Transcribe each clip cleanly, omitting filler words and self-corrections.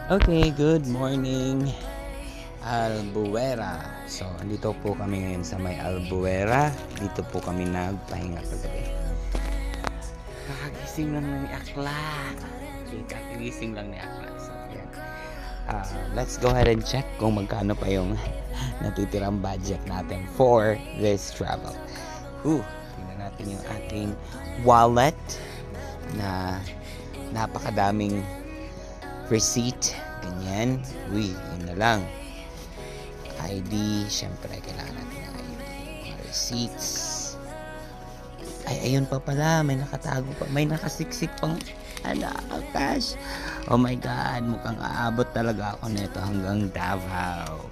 Okay, good morning, Albuera. So, andito po kami ngayon sa may Albuera. Dito po kami nagpahinga kagabi. Kakagising lang ni Akla. Okay, kakagising lang ni Akla. So, yan. Let's go ahead and check kung magkano pa yung natitirang budget natin for this travel. Tingnan natin yung ating wallet na napakadaming receipt, ganyan. Yun na lang. ID, syempre kailangan natin ng ID. Mga receipts. Ayun pa pala, may nakatago pa, may nakasiksik pang cash. Oh my God, mukhang aabot talaga ako nito hanggang Davao.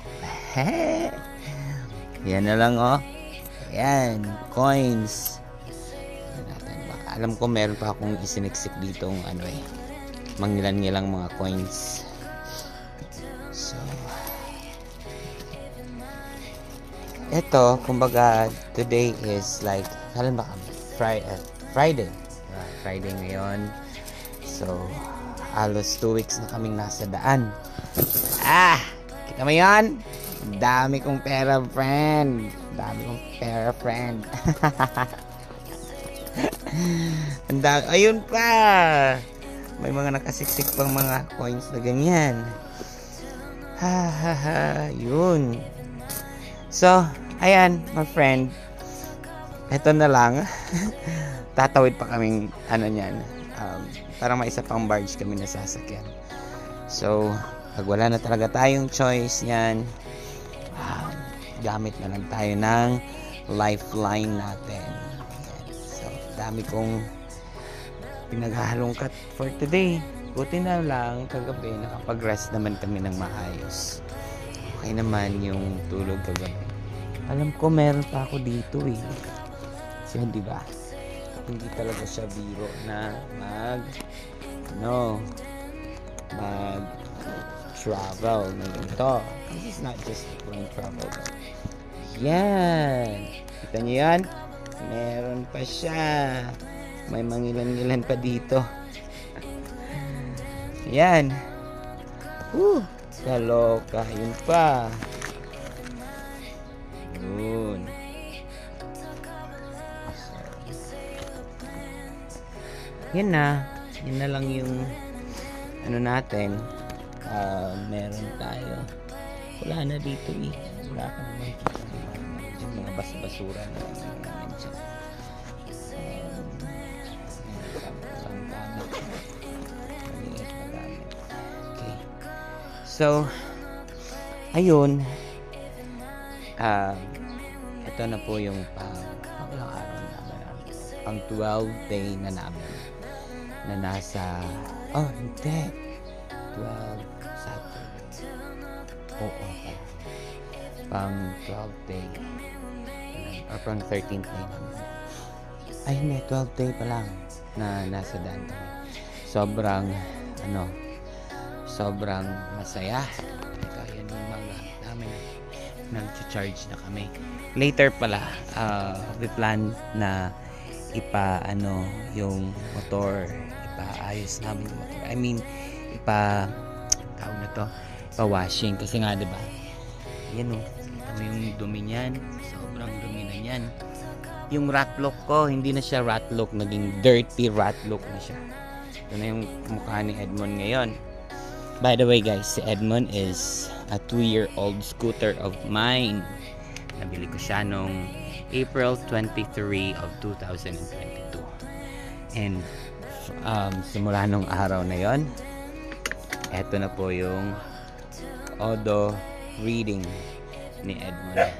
Yan na lang, oh. Ayan, coins. Alam ko meron pa akong isiniksik ditong mangilan-ngilang mga coins. So, eto, kumbaga, today is like, kailan ba kami? Friday. Friday ngayon. So, halos 2 weeks na kaming nasa daan. Kita mo yan? Dami kong pera, friend. Ayun pa. May mga nakasiksik pang mga coins na ganyan. Yun. So, ayan, my friend. Ito na lang. Tatawid pa kaming niyan. Parang may isa pang barge kami na sasakyan. So, pag wala na talaga tayong choice niyan, gamit na lang tayo ng lifeline natin. Ayan. So, dami kong pinaghahalongkat for today. Buti na lang kagabi nakapag-rest naman kami ng maayos. Okay naman yung tulog kagabi. Alam ko meron pa ako dito Kasi di ba? Hindi talaga siya biro na travel na ganito. This is not just plain travel. Yan. Kita niyo yan? Meron pa siya. May mangilan-ngilan pa dito. Yan. Kaloka. Yun pa. Yun. Yan na. Yan na lang yung natin. Meron tayo. Wala na dito Wala ka naman kita. Yung mga basura na namin dyan. Okay. So, ayun. Ito na po yung ilang araw namin. Pang 12 day na namin. Na nasa, hindi. 12 Saturday. Pang 12 day. Or pang 13th day namin. Hindi, 12 day pa lang na nasa daan kami. Sobrang masaya. Ito, yan yung mga namin nag-charge na kami. Later pala, we plan na yung motor, ipaayos namin yung motor. I mean, ipa-washing kasi nga, diba? Yan kita mo yung dumi niyan. Sobrang dumi na yan. Yung rat look ko, hindi na siya rat look, naging dirty rat look na siya. Ito na yung mukha ni Edmond ngayon. By the way guys, si Edmond is a 2-year-old scooter of mine. Nabili ko siya noong April 23 of 2022. And simula nung araw na yon, eto na po yung auto reading ni Edmond.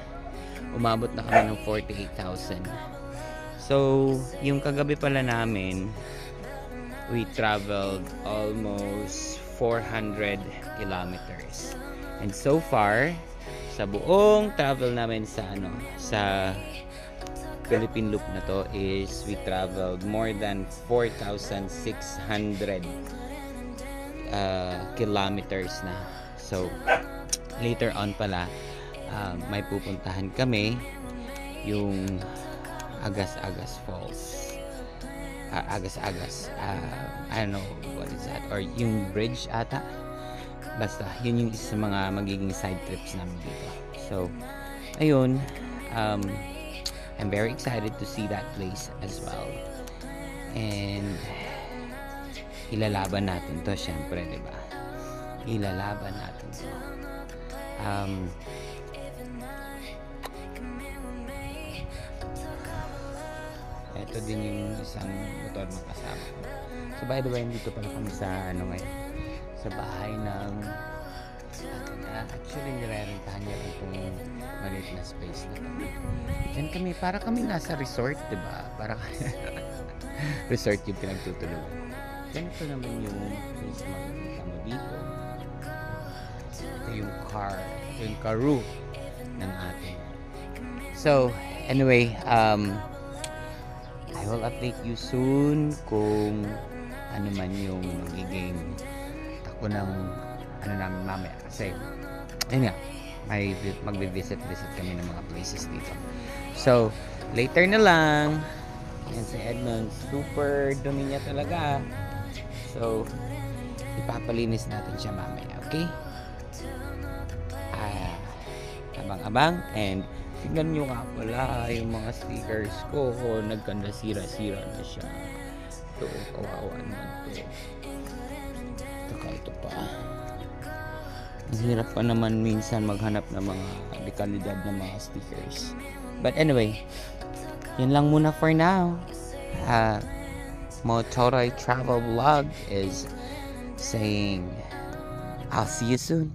Umabot na kami ng 48,000. So, yung kagabi pala namin, we traveled almost 400 kilometers. And so far, sa buong travel namin sa Philippine Loop na to is we traveled more than 4,600 kilometers na. So, later on pala, may pupuntahan kami yung Agas-Agas Falls. Agas-agas. I don't know what is that. Or yung bridge ata. Basta, yun yung isa sa mga magiging side trips namin dito. So, ayun. I'm very excited to see that place as well. And ilalaban natin to, syempre, di ba? Ilalaban natin to. Ito din yung isang motor na kasama ko. So by the way, dito pala kami sa ngayon, sa bahay ng actually nirerentahan niya itong maliit na space na to. Diyan kami, para kami nasa resort, di ba? Para resort yung pinagtutulugan. Ganito naman yung place makikita mo dito. Ito yung karu ng ating. So, anyway, I will update you soon kung ano man yung magiging takbo ng namin mamaya. Kasi, ayun nga, magbe-visit kami ng mga places dito. So, later na lang. Yan si Edmond. Super dumi niya talaga. So, ipapalinis natin siya mamaya. Okay? Abang-abang. And, tignan nyo nga pala yung mga stickers ko. Nagkanda sira-sira na siya. Ito, kawawa naman ito. Ito pa. Ang hirap pa naman minsan maghanap ng mga dekalidad na mga stickers. But anyway, yun lang muna for now. Motoray Travel Vlog is saying, I'll see you soon.